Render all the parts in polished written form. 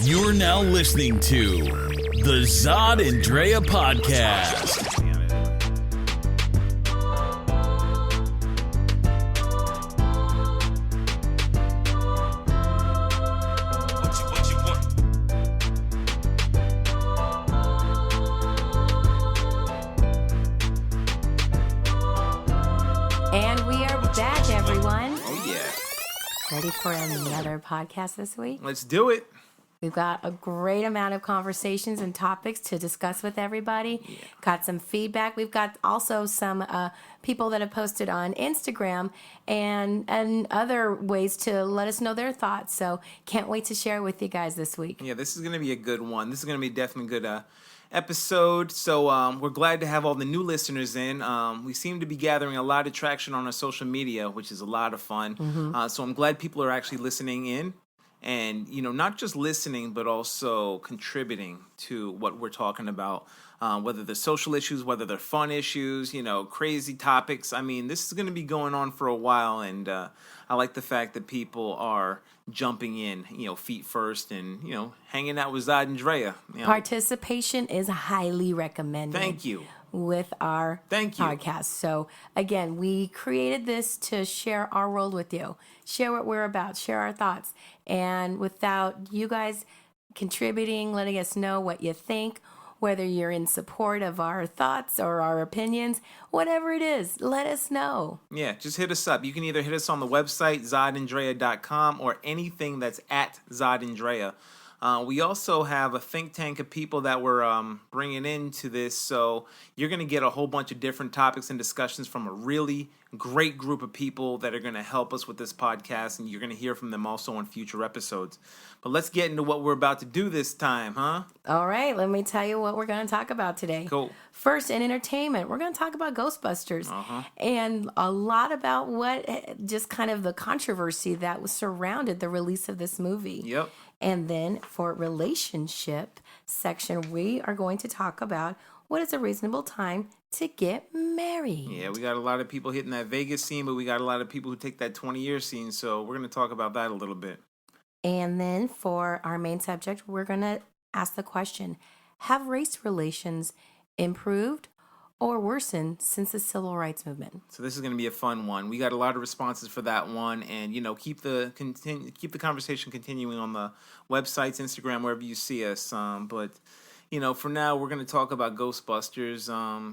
You're now listening to the Zod and Drea podcast. And we are back, everyone. Oh, yeah. Ready for another podcast this week? Let's do it. We've got a great amount of conversations and topics to discuss with everybody. Yeah. Got some feedback. We've got also some people that have posted on Instagram and other ways to let us know their thoughts. So can't wait to share with you guys this week. Yeah, this is going to be a good one. This is going to be definitely a good episode. So we're glad to have all the new listeners in. We seem to be gathering a lot of traction on our social media, which is a lot of fun. Mm-hmm. So I'm glad people are actually listening in. And, you know, not just listening, but also contributing to what we're talking about, whether they're social issues, whether they're fun issues, you know, crazy topics. I mean, this is going to be going on for a while. And I like the fact that people are jumping in, you know, feet first and, you know, hanging out with Zod and Drea. You know. Participation is highly recommended. Thank you. With our podcast. So again, we created this to share our world with you, share what we're about, share our thoughts. And without you guys contributing, letting us know what you think, whether you're in support of our thoughts or our opinions, whatever it is, let us know. Yeah, just hit us up. You can either hit us on the website, zodanddrea.com, or anything that's at Zod and Drea. We also have a think tank of people that we're bringing into this, so you're going to get a whole bunch of different topics and discussions from a really great group of people that are going to help us with this podcast, and you're going to hear from them also on future episodes. But let's get into what we're about to do this time, huh? All right, let me tell you what we're going to talk about today. Cool. First, in entertainment, we're going to talk about Ghostbusters and a lot about what just kind of the controversy that was surrounded the release of this movie. Yep. And then for relationship section, we are going to talk about what is a reasonable time to get married. Yeah, we got a lot of people hitting that Vegas scene, but we got a lot of people who take that 20-year scene, so we're going to talk about that a little bit. And then for our main subject, we're going to ask the question, have race relations improved or worsened since the civil rights movement? So this is going to be a fun one. We got a lot of responses for that one, and you know, keep the conversation continuing on the websites, Instagram, wherever you see us. But you know, for now, we're going to talk about Ghostbusters.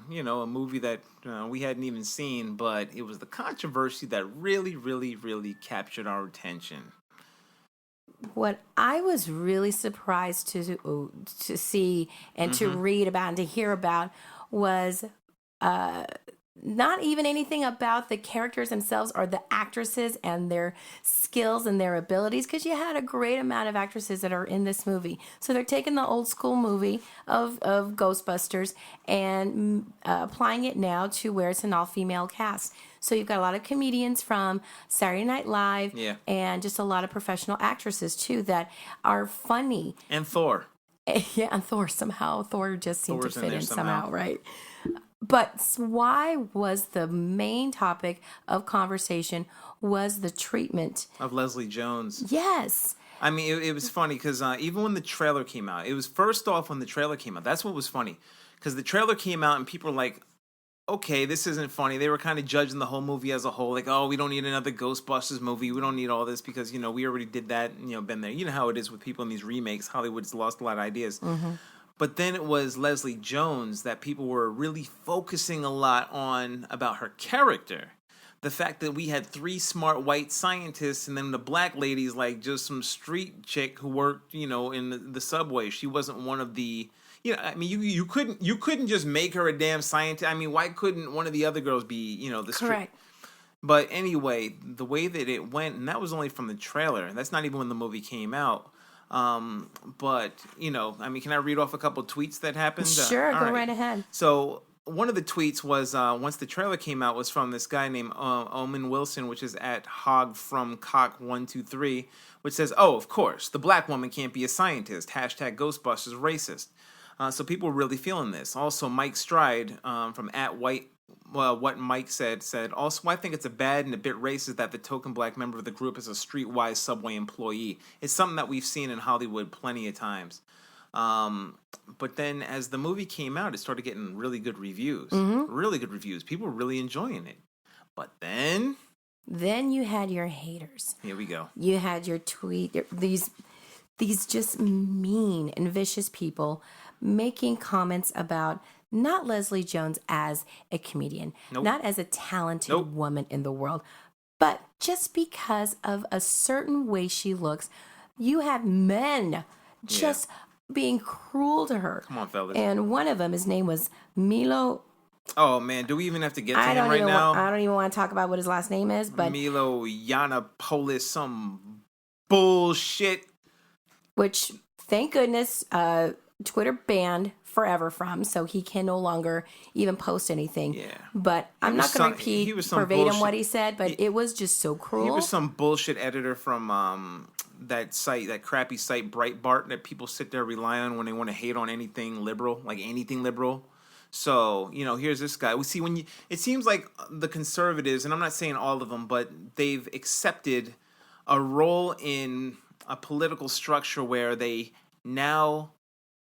You know, a movie that we hadn't even seen, but it was the controversy that really, really, really captured our attention. What I was really surprised to see and to read about and to hear about was not even anything about the characters themselves or the actresses and their skills and their abilities, because you had a great amount of actresses that are in this movie. So they're taking the old school movie of Ghostbusters and applying it now to where it's an all-female cast. So you've got a lot of comedians from Saturday Night Live and just a lot of professional actresses, too, that are funny. And Thor. Yeah, and Thor somehow. Thor just seemed to fit in somehow, right? But why was the main topic of conversation was the treatment of Leslie Jones. Yes. I mean, it was funny because even when the trailer came out, it was first off when the trailer came out. That's what was funny, because the trailer came out and people were like, okay, this isn't funny. They were kind of judging the whole movie as a whole. Like, oh, we don't need another Ghostbusters movie. We don't need all this because, you know, we already did that and, you know, been there. You know how it is with people in these remakes. Hollywood's lost a lot of ideas. Mm-hmm. But then it was Leslie Jones that people were really focusing a lot on about her character. The fact that we had 3 smart white scientists and then the black lady's like just some street chick who worked, you know, in the subway. She wasn't one of the... You know, I mean, you couldn't just make her a damn scientist. I mean, why couldn't one of the other girls be, you know, the correct? But anyway, the way that it went, and that was only from the trailer. That's not even when the movie came out. But you know, I mean, can I read off a couple tweets that happened? Sure, go right ahead. So one of the tweets was once the trailer came out was from this guy named Omen Wilson, which is at hogfromcock123, which says, "Oh, of course, the black woman can't be a scientist. Hashtag Ghostbusters racist." So people were really feeling this. Also, Mike Stride from what Mike said. Also, I think it's a bad and a bit racist that the token black member of the group is a streetwise subway employee. It's something that we've seen in Hollywood plenty of times. But then as the movie came out, it started getting really good reviews. Really good reviews. People were really enjoying it. But then you had your haters. Here we go. You had your these just mean and vicious people making comments about not Leslie Jones as a comedian, not as a talented woman in the world, but just because of a certain way she looks. You had men just being cruel to her. Come on, fellas. And one of them, his name was Milo. Oh, man. Do we even have to get to him right now? I don't even want to talk about what his last name is, but Milo Yiannopoulos, some bullshit. Which, thank goodness, Twitter banned forever from, so he can no longer even post anything. Yeah. But I'm not going to repeat verbatim what he said, but it was just so cruel. He was some bullshit editor from that site, that crappy site Breitbart, that people sit there rely on when they want to hate on anything liberal, like anything liberal. So, here's this guy. We see it seems like the conservatives, and I'm not saying all of them, but they've accepted a role in a political structure where they now,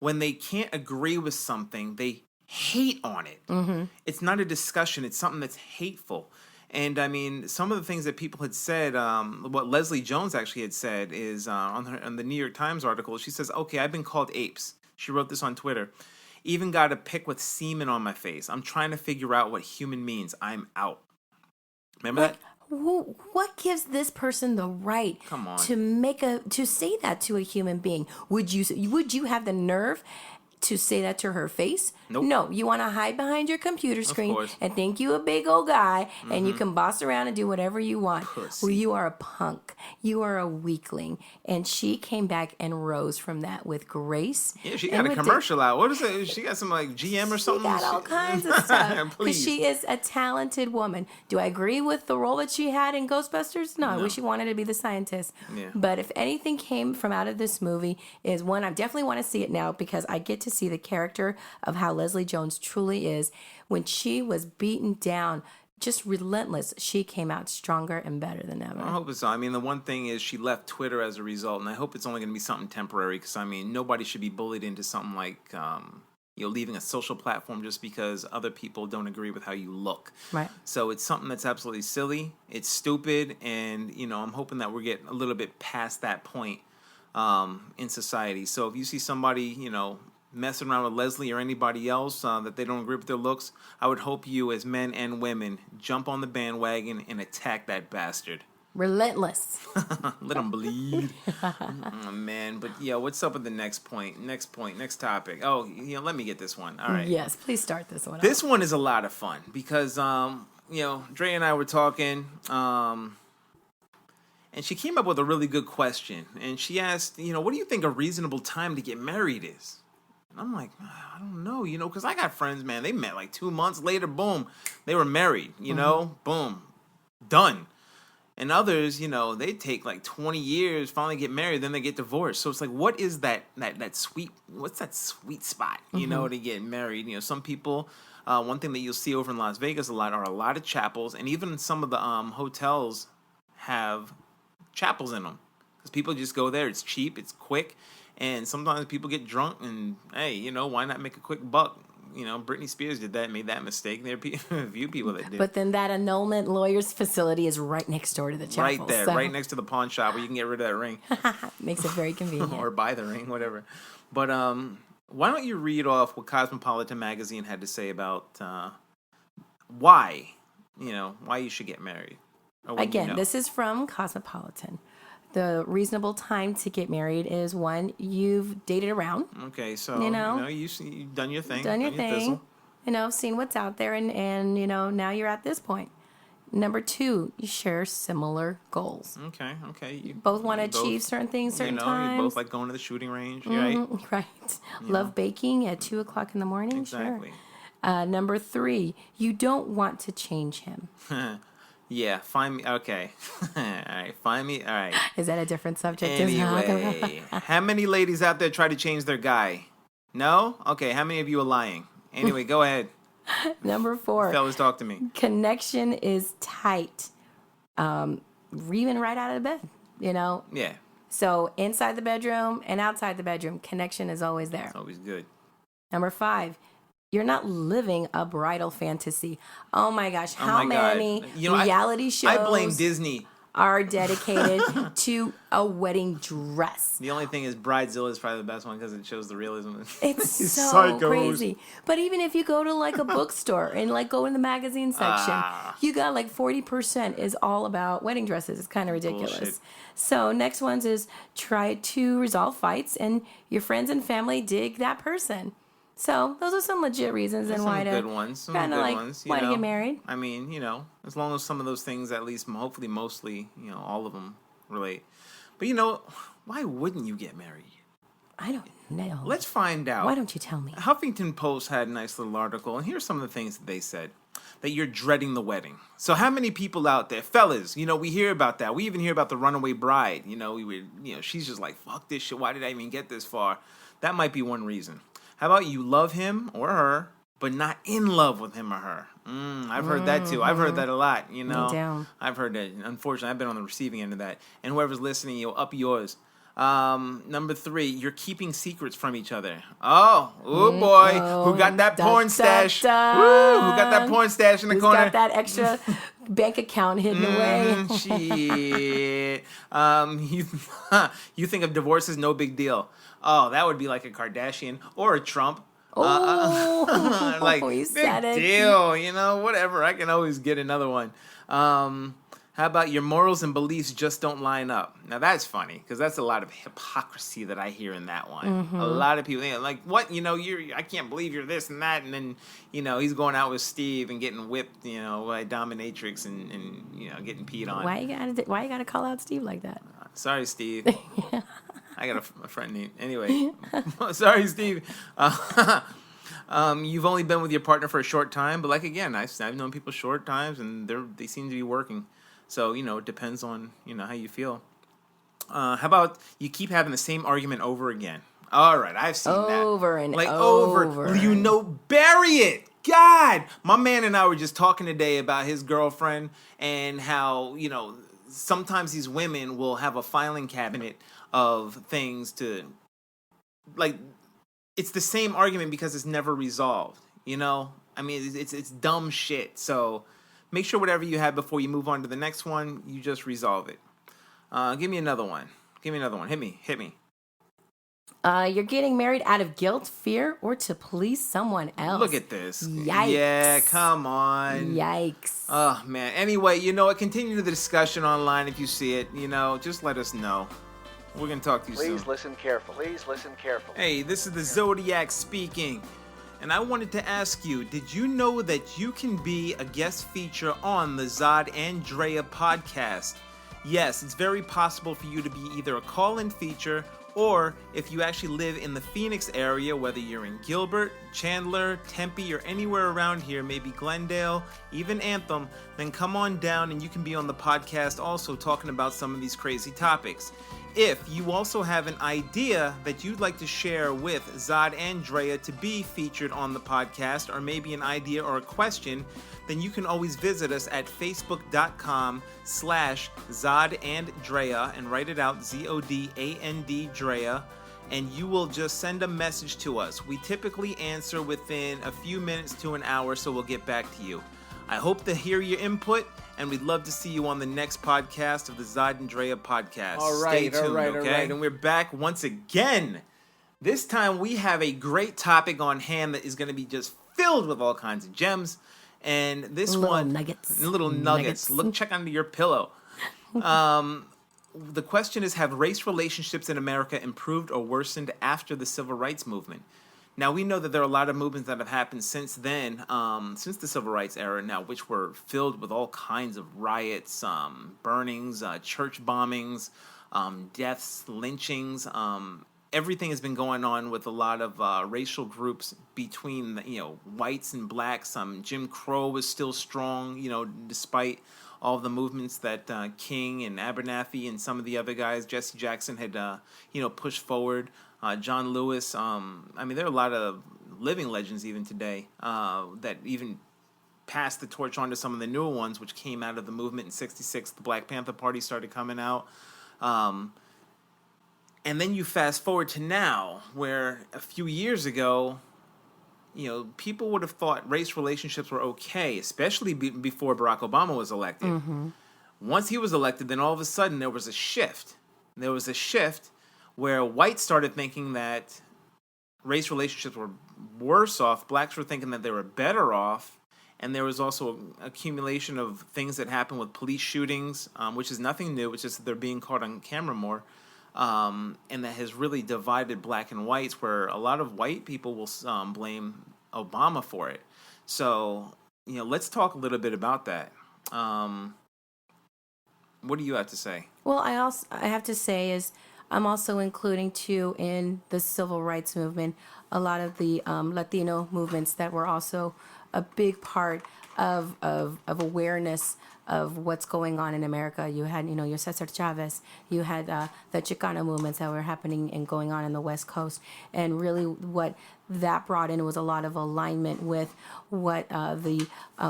when they can't agree with something, they hate on it. Mm-hmm. It's not a discussion. It's something that's hateful. And I mean, some of the things that people had said, what Leslie Jones actually had said is on the New York Times article, she says, okay, I've been called apes. She wrote this on Twitter. Even got a pic with semen on my face. I'm trying to figure out what human means. I'm out. Remember that? What gives this person the right to say that to a human being? Would you have the nerve to say that to her face? Nope. No, you want to hide behind your computer screen and think you a big old guy and you can boss around and do whatever you want. Well, you are a punk. You are a weakling. And she came back and rose from that with grace. Yeah, she got a commercial out. What is it? She got some like GM or something? She got all kinds of stuff. Because she is a talented woman. Do I agree with the role that she had in Ghostbusters? No, I wish she wanted to be the scientist. Yeah. But if anything came from out of this movie is one, I definitely want to see it now because I get to see the character of how Leslie Jones truly is. When she was beaten down, just relentless, she came out stronger and better than ever. I hope so. I mean, the one thing is she left Twitter as a result, and I hope it's only going to be something temporary because, I mean, nobody should be bullied into something like, leaving a social platform just because other people don't agree with how you look. Right. So it's something that's absolutely silly. It's stupid, and, I'm hoping that we're getting a little bit past that point in society. So if you see somebody, messing around with Leslie or anybody else that they don't agree with their looks, I would hope you as men and women jump on the bandwagon and attack that bastard. Relentless. Let them bleed. Oh, man. But yeah, what's up with the next point? Next topic. Oh, let me get this one. All right. Yes, please start this one. This one is a lot of fun because, Dre and I were talking, and she came up with a really good question. And she asked, what do you think a reasonable time to get married is? And I'm like, I don't know, because I got friends, man. They met like 2 months later, boom, they were married, boom, done. And others, they take like 20 years, finally get married, then they get divorced. So it's like, what is that sweet, what's that sweet spot, to get married? Some people, one thing that you'll see over in Las Vegas a lot of chapels, and even some of the hotels have chapels in them because people just go there. It's cheap, it's quick. And sometimes people get drunk and, hey, why not make a quick buck? Britney Spears did that, made that mistake. There are a few people that did. But then that annulment lawyer's facility is right next door to the chapel. Right there, right next to the pawn shop where you can get rid of that ring. Makes it very convenient. Or buy the ring, whatever. But why don't you read off what Cosmopolitan magazine had to say about why you should get married? Again, this is from Cosmopolitan. The reasonable time to get married is one, you've dated around. Okay, so you've done your thing. Done your thing. Seen what's out there, and now you're at this point. Number two, you share similar goals. Okay. You both want to achieve certain things, certain times. You both like going to the shooting range, right? Right. Love baking at 2:00 in the morning. Exactly. Sure. Number three, you don't want to change him. Yeah, find me. Okay. All right, find me. All right. Is that a different subject? Anyway, how many ladies out there try to change their guy? No? Okay, how many of you are lying? Anyway, go ahead. Number 4. Fellas, talk to me. Connection is tight. Even right out of bed, Yeah, So inside the bedroom and outside the bedroom, connection is always there. it's always good. Number 5, you're not living a bridal fantasy. Oh my gosh, Oh how my God. many You know, reality shows I blame Disney. are dedicated to a wedding dress? The only thing is Bridezilla is probably the best one because it shows the realism. It's These so psychos. crazy. But even if you go to like a bookstore and like go in the magazine section, you got like 40% is all about wedding dresses. It's kind of ridiculous. Bullshit. So next ones is try to resolve fights and your friends and family dig that person. So those are some legit reasons and why Some to good ones. Some kind good of like ones. why to get married. I mean, as long as some of those things, at least, hopefully, mostly, all of them relate. But why wouldn't you get married? I don't know. Let's find out. Why don't you tell me? Huffington Post had a nice little article, and here's some of the things that they said. That you're dreading the wedding. So how many people out there, fellas, we hear about that. We even hear about the runaway bride. She's just like, fuck this shit. Why did I even get this far? That might be one reason. How about you love him or her, but not in love with him or her? I've heard that too. I've heard that a lot, Me too. I've heard that. Unfortunately, I've been on the receiving end of that. And whoever's listening, up yours. Number 3, you're keeping secrets from each other. Oh boy. Who got that porn stash? Woo, who got that porn stash in the Who's corner? got that extra bank account hidden away? Shit. You think of divorce as no big deal. Oh, that would be like a Kardashian or a Trump. Like, you big said it. deal, whatever. I can always get another one. How about your morals and beliefs just don't line up? Now, that's funny, because that's a lot of hypocrisy that I hear in that one. A lot of people, like, what? I can't believe you're this and that. And then, he's going out with Steve and getting whipped, by dominatrix and getting peed on. Why you gotta call out Steve like that? Sorry, Steve. I got a friend named... Anyway. Sorry, Steve. You've only been with your partner for a short time, but again, I've known people short times, and they seem to be working. So, it depends on, how you feel. How about you keep having the same argument over again? All right, I've seen that. Over and over. Bury it. God. My man and I were just talking today about his girlfriend and how, sometimes these women will have a filing cabinet of things to, it's the same argument because it's never resolved, I mean, it's dumb shit. So make sure whatever you have before you move on to the next one, you just resolve it. Give me another one. Hit me. You're getting married out of guilt, fear, or to please someone else. Look at this. Yikes. Yeah, come on. Yikes. Oh, man. Anyway, continue the discussion online if you see it. Just let us know. We're going to talk to you soon. Please listen carefully. Hey, this is the Zodiac speaking. And I wanted to ask you, did you know that you can be a guest feature on the Zod and Drea podcast? Yes, it's very possible for you to be either a call-in feature, or if you actually live in the Phoenix area, whether you're in Gilbert, Chandler, Tempe, or anywhere around here, maybe Glendale, even Anthem, then come on down and you can be on the podcast also talking about some of these crazy topics. If you also have an idea that you'd like to share with Zod and Drea to be featured on the podcast, or maybe an idea or a question, then you can always visit us at facebook.com/ZodandDrea and write it out, ZODAND Drea, and you will just send a message to us. We typically answer within a few minutes to an hour, so we'll get back to you. I hope to hear your input, and we'd love to see you on the next podcast of the Zod and Drea podcast. All right, Stay tuned, okay? And we're back once again. This time we have a great topic on hand that is going to be just filled with all kinds of gems. And this Little nuggets. Look, check under your pillow. The question is, have race relationships in America improved or worsened after the civil rights movement? Now, we know that there are a lot of movements that have happened since then, since the civil rights era now, which were filled with all kinds of riots, burnings, church bombings, deaths, lynchings. Everything has been going on with a lot of racial groups between, whites and blacks. Jim Crow was still strong, despite all of the movements that King and Abernathy and some of the other guys, Jesse Jackson, had, pushed forward. John Lewis. There are a lot of living legends even today that even passed the torch on to some of the newer ones, which came out of the movement in '66. The Black Panther Party started coming out. And then you fast forward to now, where a few years ago, people would have thought race relationships were okay, especially before Barack Obama was elected. Mm-hmm. Once he was elected, then all of a sudden there was a shift. There was a shift where whites started thinking that race relationships were worse off. Blacks were thinking that they were better off. And there was also an accumulation of things that happened with police shootings, which is nothing new. It's just that they're being caught on camera more. And that has really divided black and whites, where a lot of white people will blame Obama for it. So, let's talk a little bit about that. What do you have to say? Well, I have to say is I'm also including too in the civil rights movement a lot of the Latino movements that were also a big part of awareness of what's going on in America. You had, your Cesar Chavez. You had the Chicano movements that were happening and going on in the West Coast. And really what that brought in was a lot of alignment with what the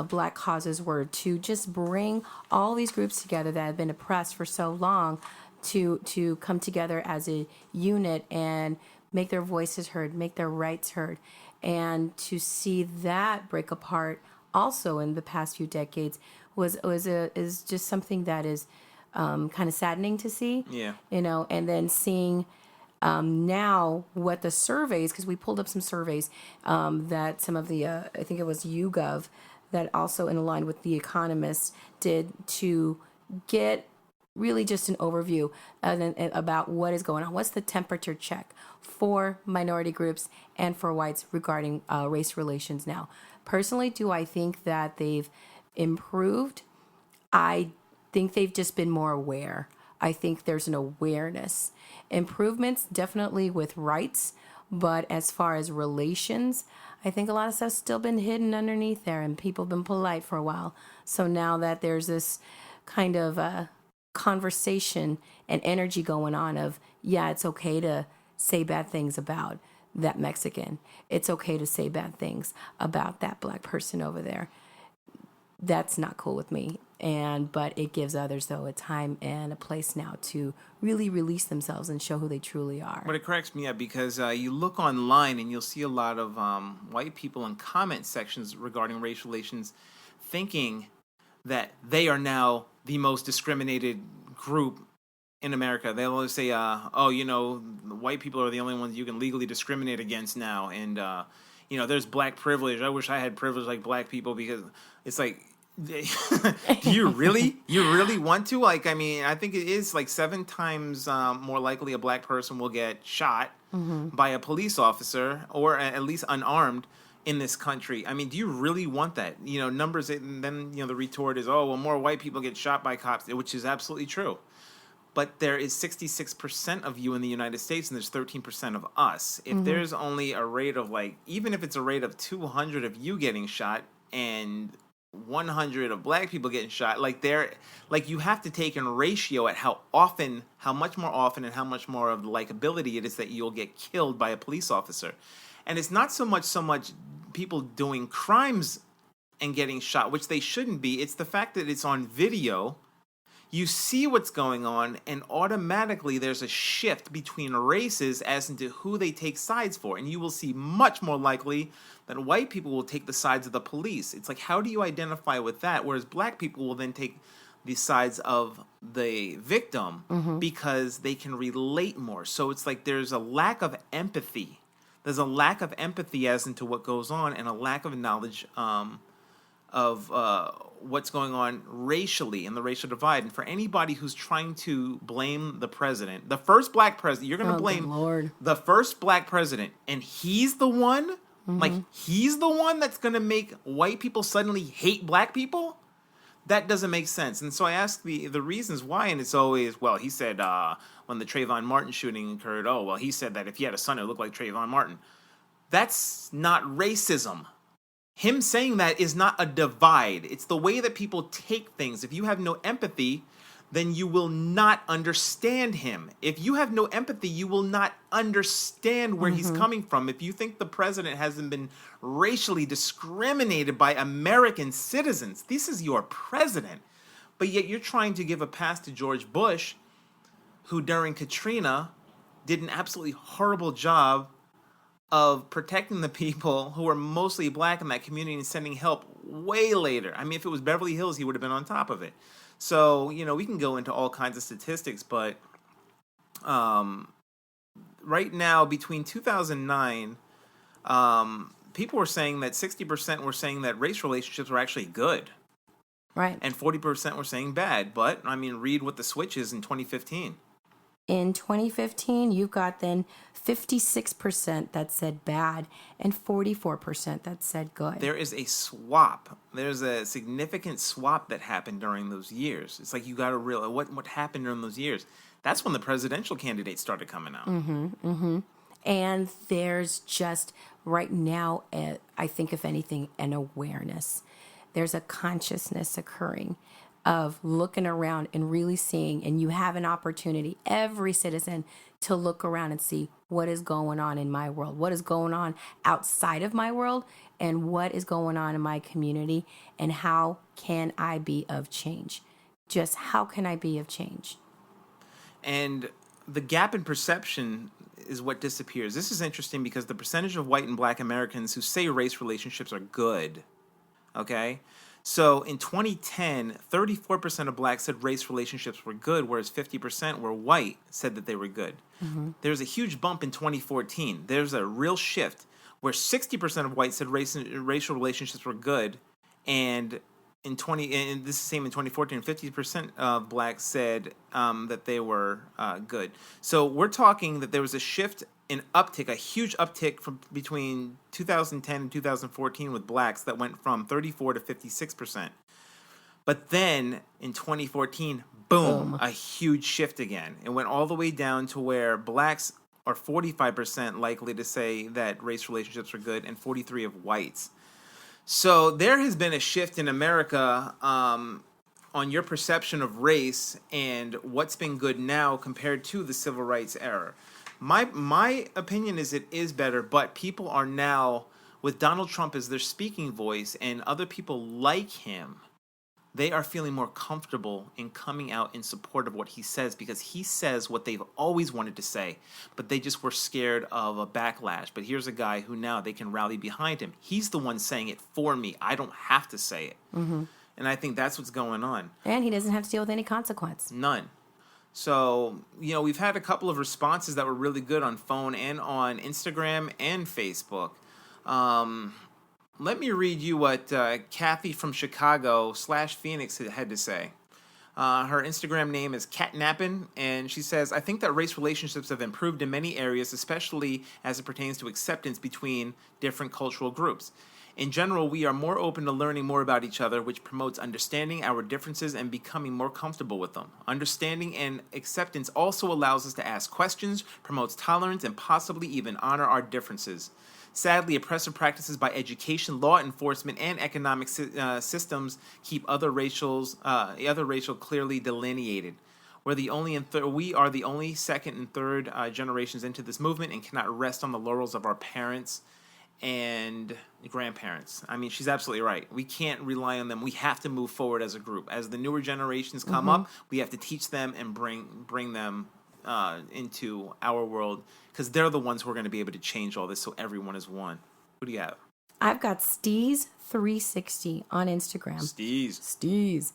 black causes were, to just bring all these groups together that have been oppressed for so long to come together as a unit and make their voices heard, make their rights heard. And to see that break apart also in the past few decades is just something that is kind of saddening to see. Yeah. And then seeing now what the surveys, because we pulled up some surveys that some of the, I think it was YouGov, that also in line with The Economist did to get really just an overview about what is going on. What's the temperature check for minority groups and for whites regarding race relations now? Personally, do I think that they've improved? I think they've just been more aware. I think there's an awareness. Improvements definitely with rights, but as far as relations, I think a lot of stuff's still been hidden underneath there, and people have been polite for a while. So now that there's this kind of conversation and energy going on of, yeah, it's okay to say bad things about that Mexican. It's okay to say bad things about that black person over there. That's not cool with me. But it gives others, though, a time and a place now to really release themselves and show who they truly are. But it cracks me up because you look online and you'll see a lot of white people in comment sections regarding race relations thinking that they are now the most discriminated group in America. They'll always say, white people are the only ones you can legally discriminate against now. And, there's black privilege. I wish I had privilege like black people, because it's like, do you really want to? I think it is like 7 times more likely a black person will get shot by a police officer, or at least unarmed, in this country. Do you really want that? Numbers, and then, the retort is, oh, well, more white people get shot by cops, which is absolutely true. But there is 66% of you in the United States, and there's 13% of us. If there's only a rate of, even if it's a rate of 200 of you getting shot and 100 of black people getting shot, you have to take in ratio at how much more often and how much more of the likability it is that you'll get killed by a police officer. And it's not so much people doing crimes and getting shot, which they shouldn't be. It's the fact that it's on video. You see what's going on, and automatically there's a shift between races as into who they take sides for. And you will see much more likely that white people will take the sides of the police. It's like, how do you identify with that? Whereas black people will then take the sides of the victim because they can relate more. So it's like there's a lack of empathy. There's a lack of empathy as into what goes on, and a lack of knowledge of what's going on racially in the racial divide. And for anybody who's trying to blame the president, the first black president, you're going to blame the first black president, and he's the one, he's the one that's going to make white people suddenly hate black people? That doesn't make sense. And so I ask the reasons why, and it's always, well, he said when the Trayvon Martin shooting occurred, he said that if he had a son, it looked like Trayvon Martin. That's not racism. Him saying that is not a divide. It's the way that people take things. If you have no empathy, then you will not understand him. If you have no empathy, you will not understand where he's coming from. If you think the president hasn't been racially discriminated by American citizens, this is your president. But yet you're trying to give a pass to George Bush, who during Katrina did an absolutely horrible job of protecting the people who are mostly black in that community and sending help way later. I mean, if it was Beverly Hills, he would have been on top of it. So, we can go into all kinds of statistics, but right now, between 2009, people were saying that 60% were saying that race relationships were actually good. Right. And 40% were saying bad. But, read what the switch is in 2015. In 2015, you've got then 56% that said bad and 44% that said good. There is a swap. There's a significant swap that happened during those years. It's like you got to realize what happened during those years. That's when the presidential candidates started coming out. And there's just right now, I think, if anything, an awareness. There's a consciousness occurring of looking around and really seeing, and you have an opportunity, every citizen, to look around and see what is going on in my world, what is going on outside of my world, and what is going on in my community, and how can I be of change? Just how can I be of change? And the gap in perception is what disappears. This is interesting because the percentage of white and black Americans who say race relationships are good, okay? So in 2010, 34% of blacks said race relationships were good, whereas 50% were white said that they were good. There's a huge bump in 2014. There's a real shift where 60% of whites said racial relationships were good, and and this is the same in 2014, 50% of blacks said that they were good. So we're talking that there was a shift in uptick, a huge uptick from between 2010 and 2014 with blacks that went from 34 to 56%. But then in 2014, boom, a huge shift again. It went all the way down to where blacks are 45% likely to say that race relationships are good and 43% of whites. So there has been a shift in America on your perception of race and what's been good now compared to the civil rights era. My opinion is it is better, but people are now, with Donald Trump as their speaking voice and other people like him, they are feeling more comfortable in coming out in support of what he says, because he says what they've always wanted to say, but they just were scared of a backlash. But here's a guy who now they can rally behind him. He's the one saying it for me. I don't have to say it. Mm-hmm. And I think that's what's going on. And he doesn't have to deal with any consequence. None. So, we've had a couple of responses that were really good on phone and on Instagram and Facebook. Let me read you what Kathy from Chicago /Phoenix had to say. Her Instagram name is Catnappin', and she says, I think that race relationships have improved in many areas, especially as it pertains to acceptance between different cultural groups. In general, we are more open to learning more about each other, which promotes understanding our differences and becoming more comfortable with them. Understanding and acceptance also allows us to ask questions, promotes tolerance, and possibly even honor our differences. Sadly, oppressive practices by education, law enforcement, and economic systems keep other racial clearly delineated. We are the only second and third generations into this movement and cannot rest on the laurels of our parents and grandparents. I mean, she's absolutely right. We can't rely on them. We have to move forward as a group. As the newer generations come up, we have to teach them and bring them into our world, because they're the ones who are going to be able to change all this so everyone is one. Who do you have? I've got Steez360 on Instagram. Steez.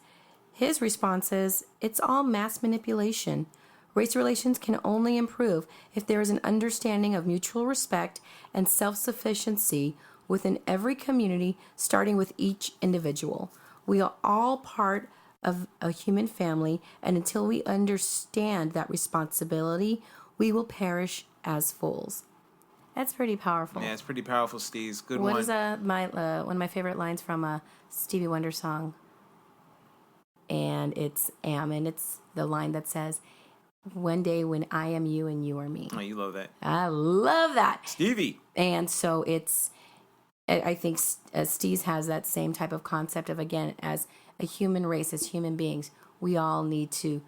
His response is, it's all mass manipulation. Race relations can only improve if there is an understanding of mutual respect and self-sufficiency within every community, starting with each individual. We are all part of a human family, and until we understand that responsibility, we will perish as fools. That's pretty powerful. Yeah, it's pretty powerful, Steve. Good one. What is one of my favorite lines from a Stevie Wonder song? And it's the line that says, one day when I am you and you are me. Oh, you love that. I love that. Stevie. And so I think Steez has that same type of concept of, again, as a human race, as human beings, we all need to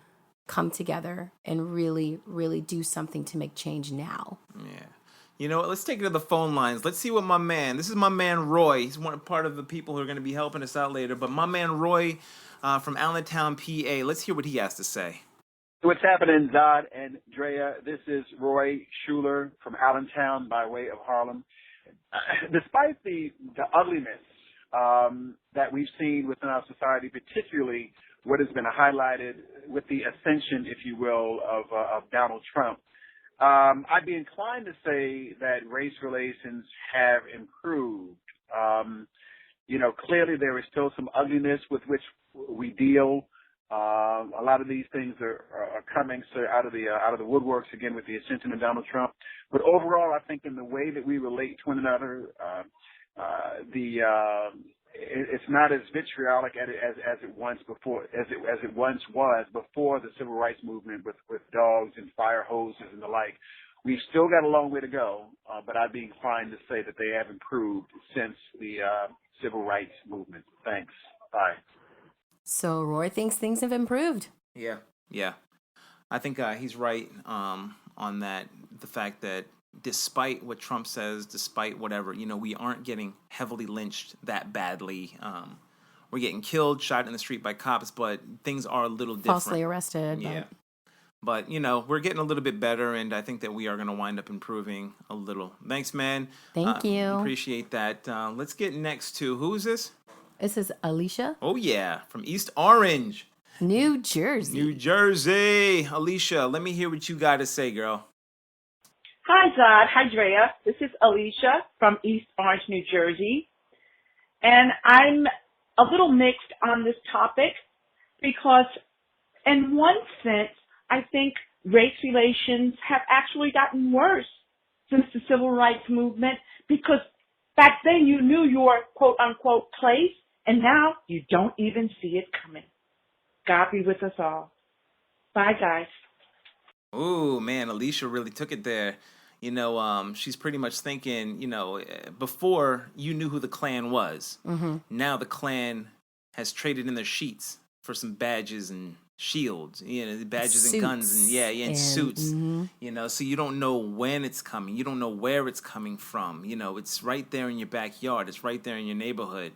come together and really, really do something to make change now. Yeah. You know what? Let's take it to the phone lines. Let's see what this is my man Roy. He's part of the people who are going to be helping us out later. But my man Roy from Allentown, PA. Let's hear what he has to say. What's happening, Zod and Drea? This is Roy Schuler from Allentown by way of Harlem. Despite the ugliness that we've seen within our society, particularly what has been highlighted with the ascension, if you will, of Donald Trump, I'd be inclined to say that race relations have improved. Clearly there is still some ugliness with which we deal. A lot of these things are coming out of the woodworks again with the ascension of Donald Trump. But overall, I think in the way that we relate to one another, it's not as vitriolic as it once was before the civil rights movement with dogs and fire hoses and the like. We've still got a long way to go, but I'd be inclined to say that they have improved since the civil rights movement. Thanks. Bye. So Roy thinks things have improved. Yeah. I think he's right on that. The fact that despite what Trump says, despite whatever, we aren't getting heavily lynched that badly. We're getting killed, shot in the street by cops, but things are a little different. Falsely arrested. Yeah. But, we're getting a little bit better, and I think that we are going to wind up improving a little. Thanks, man. Thank you. Appreciate that. Let's get next to, who is this? This is Alicia. Oh, yeah, from East Orange, New Jersey. New Jersey. Alicia, let me hear what you got to say, girl. Hi, Zod. Hi, Drea. This is Alicia from East Orange, New Jersey. And I'm a little mixed on this topic because in one sense, I think race relations have actually gotten worse since the civil rights movement because back then you knew your quote-unquote place, and now you don't even see it coming. God be with us all. Bye, guys. Ooh, man, Alicia really took it there. She's pretty much thinking, before you knew who the Klan was. Mm-hmm. Now the Klan has traded in their sheets for some badges and shields, badges suits. And guns and suits, mm-hmm. So you don't know when it's coming. You don't know where it's coming from. It's right there in your backyard. It's right there in your neighborhood.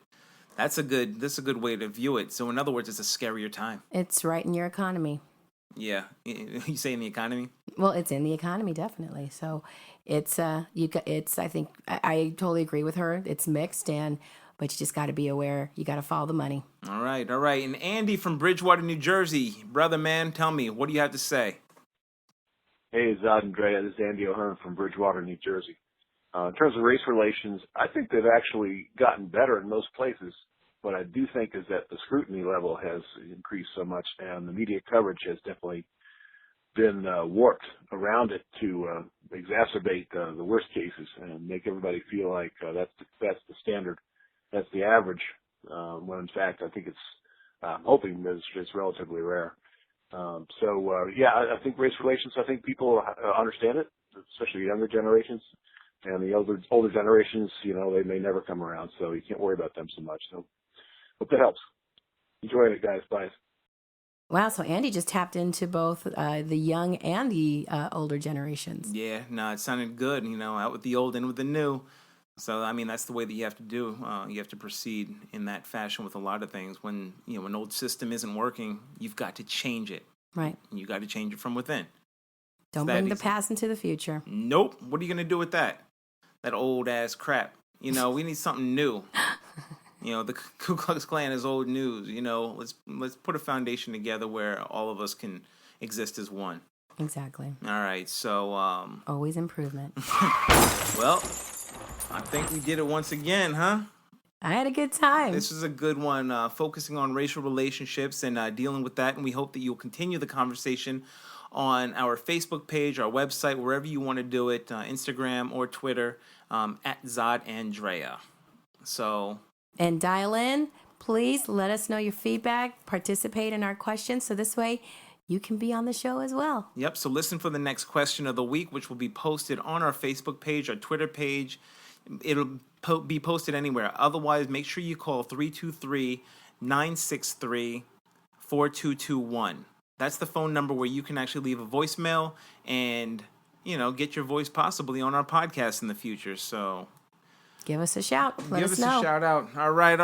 That's a good way to view it. So in other words, it's a scarier time. It's right in your economy. Yeah. You say in the economy? Well, it's in the economy, definitely. So I think I totally agree with her. It's mixed, but you just got to be aware. You got to follow the money. All right. And Andy from Bridgewater, New Jersey. Brother, man, tell me, what do you have to say? Hey, Zod and Drea. This is Andy O'Hearn from Bridgewater, New Jersey. In terms of race relations, I think they've actually gotten better in most places. What I do think is that the scrutiny level has increased so much, and the media coverage has definitely been warped around it to exacerbate the worst cases and make everybody feel like that's the standard, that's the average. When in fact, I think I'm hoping that it's relatively rare. I think race relations. I think people understand it, especially younger generations, and the older generations. They may never come around, so you can't worry about them so much. So. Hope that helps. Enjoy it, guys. Bye. Wow, so Andy just tapped into both the young and the older generations. Yeah, no, it sounded good, out with the old and with the new. So, that's the way that you have to do. You have to proceed in that fashion with a lot of things. When, an old system isn't working, you've got to change it. Right. And you got to change it from within. Don't bring the past into the future. Nope. What are you going to do with that? That old-ass crap. We need something new. The Ku Klux Klan is old news. Let's put a foundation together where all of us can exist as one. Exactly. All right, so... always improvement. Well, I think we did it once again, huh? I had a good time. This is a good one, focusing on racial relationships and dealing with that, and we hope that you'll continue the conversation on our Facebook page, our website, wherever you want to do it, Instagram or Twitter, at Zod and Drea. So... And dial in. Please let us know your feedback. Participate in our questions. So this way you can be on the show as well. Yep. So listen for the next question of the week, which will be posted on our Facebook page, our Twitter page. It'll be posted anywhere. Otherwise, make sure you call 323-963-4945. 4221. That's the phone number where you can actually leave a voicemail and, get your voice possibly on our podcast in the future. So Give us a shout. Let give us us know. a shout out. All right.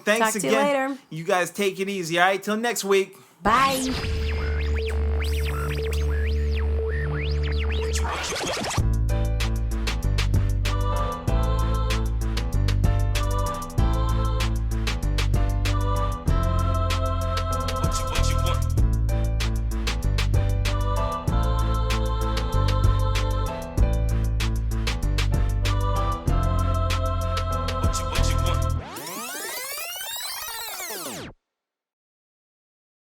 Thanks Talk to again. you later. You guys take it easy. All right. Till next week. Bye.